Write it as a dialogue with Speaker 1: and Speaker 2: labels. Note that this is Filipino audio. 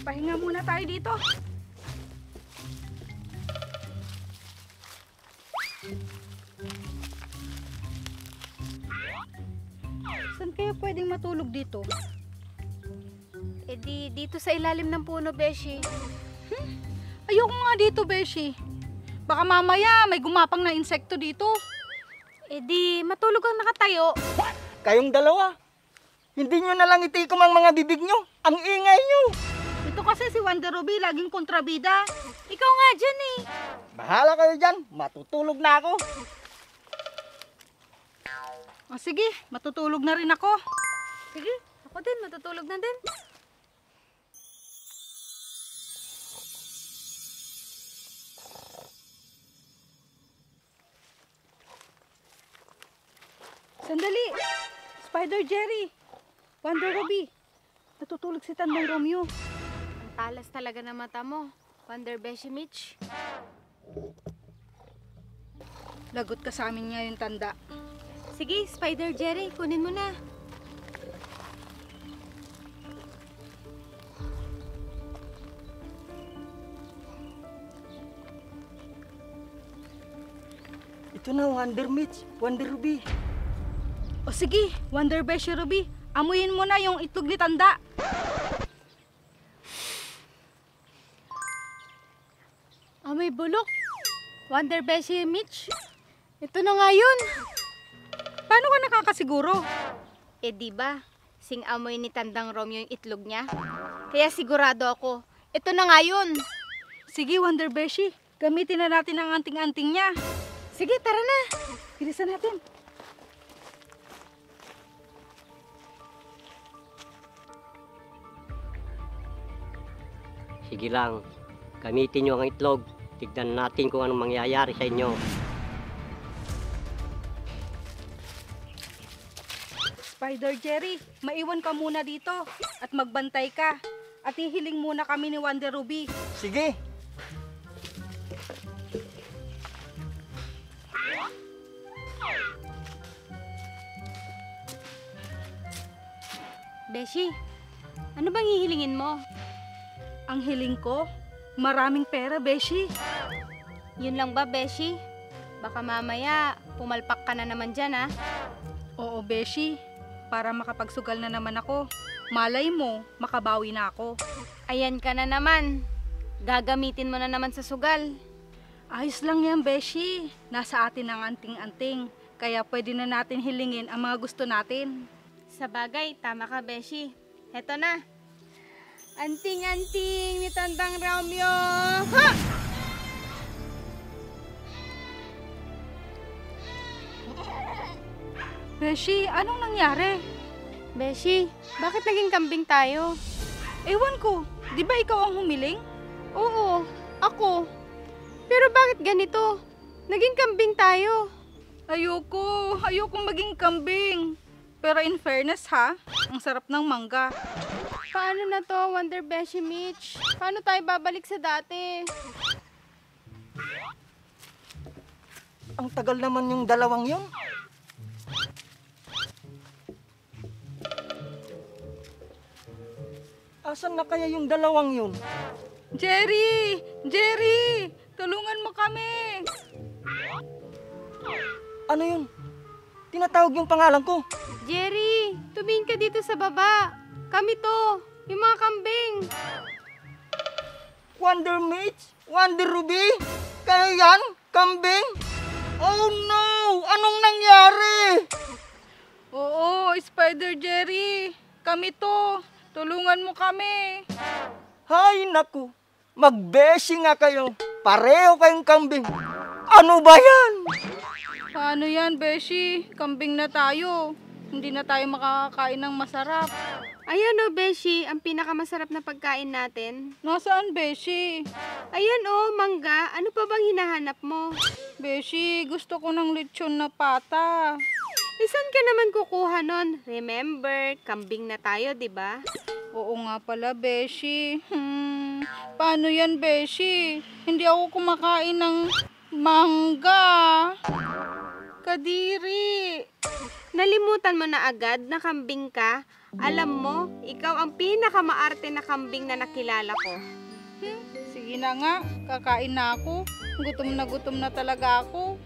Speaker 1: Pahinga muna tayo dito. Saan kaya pwedeng matulog dito?
Speaker 2: Eh dito sa ilalim ng puno, Beshi.
Speaker 1: Ayoko nga dito, Beshi. Baka mamaya may gumapang na insekto dito.
Speaker 2: Eh matulog kang nakatayo.
Speaker 3: Kayong dalawa, hindi nyo na lang itikom ang mga bibig nyo. Ang ingay nyo.
Speaker 1: Ito kasi si Wonder Ruby, laging kontrabida.
Speaker 2: Ikaw nga dyan eh.
Speaker 3: Bahala kayo dyan, matutulog na ako.
Speaker 1: O sige, matutulog na rin ako.
Speaker 2: Sige, ako din, matutulog na din.
Speaker 1: Sandali! Spider Jerry! Wonder Ruby! Natutulog si Tandang Romeo.
Speaker 2: Ang talas talaga na mata mo, Wonder Beshi Mitch.
Speaker 1: Lagot ka sa amin ngayon, Tanda.
Speaker 2: Sige, Spider Jerry, kunin mo na.
Speaker 3: Ito na, Wonder Mitch, Wonder Ruby.
Speaker 1: O sige, Wonder Beshi Ruby, amuyin mo na yung itlog ni Tanda.
Speaker 2: May bulok. Wonder Beshi Mitch. Ito na nga yun.
Speaker 1: Paano ka nakakasiguro?
Speaker 2: Eh diba, sing amoy ni Tandang Romeo yung itlog niya. Kaya sigurado ako, ito na nga yun.
Speaker 1: Sige, Wonder Beshi, gamitin na natin ang anting-anting niya.
Speaker 2: Sige, tara na.
Speaker 1: Bilisan natin.
Speaker 4: Sige lang, gamitin nyo ang itlog. Tignan natin kung anong mangyayari sa inyo.
Speaker 1: Spider Jerry, maiwan ka muna dito at magbantay ka. At hihiling muna kami ni Wonder Ruby.
Speaker 3: Sige.
Speaker 2: Beshi, ano bang hihilingin mo?
Speaker 1: Ang hiling ko, maraming pera, Beshi.
Speaker 2: Yun lang ba, Beshi? Baka mamaya, pumalpak ka na naman dyan, ha?
Speaker 1: Oo, Beshi. Para makapagsugal na naman ako. Malay mo, makabawi na ako.
Speaker 2: Ayan ka na naman. Gagamitin mo na naman sa sugal.
Speaker 1: Ayos lang yan, Beshi. Nasa atin ang anting-anting. Kaya pwede na natin hilingin ang mga gusto natin.
Speaker 2: Sa bagay, tama ka, Beshi. Heto na. Anting-anting ni Tandang Romeo. Ha!
Speaker 1: Beshi, anong nangyari?
Speaker 2: Beshi, bakit naging kambing tayo?
Speaker 1: Ewan ko, di ba ikaw ang humiling?
Speaker 2: Oo, ako. Pero bakit ganito? Naging kambing tayo.
Speaker 1: Ayokong maging kambing. Pero in fairness ha, ang sarap ng mangga.
Speaker 2: Paano na to, Wonder Beshi Mitch? Paano tayo babalik sa dati?
Speaker 3: Ang tagal naman yung dalawang yun. Asan na kaya yung dalawang yun?
Speaker 1: Jerry! Jerry! Tulungan mo kami!
Speaker 3: Ano yun? Tinatawag yung pangalan ko.
Speaker 2: Jerry, tumingin ka dito sa baba. Kami to, yung mga kambing.
Speaker 3: Wonder Mitch? Wonder Ruby? Kayo yan? Kambing? Oh no! Anong nangyari?
Speaker 1: Oo, Spider Jerry. Kami to. Tulungan mo kami.
Speaker 3: Hay naku! Magbeshi nga kayo. Pareho kayong kambing. Ano ba yan?
Speaker 1: Paano yan, Beshi? Kambing na tayo. Hindi na tayo makakakain ng masarap.
Speaker 2: Ayan o, Beshi, ang pinakamasarap na pagkain natin.
Speaker 1: Nasaan, Beshi?
Speaker 2: Ayan o, mangga. Ano pa bang hinahanap mo?
Speaker 1: Beshi, gusto ko ng lechon na pata.
Speaker 2: Saan ka naman kukuha nun? Remember, kambing na tayo, di ba?
Speaker 1: Oo nga pala, Beshi. Paano yan, Beshi? Hindi ako kumakain ng mangga. Kadiri.
Speaker 2: Nalimutan mo na agad na kambing ka? Alam mo, ikaw ang pinakamaarte na kambing na nakilala ko.
Speaker 1: Sige na nga, kakain na ako. Gutom na talaga ako.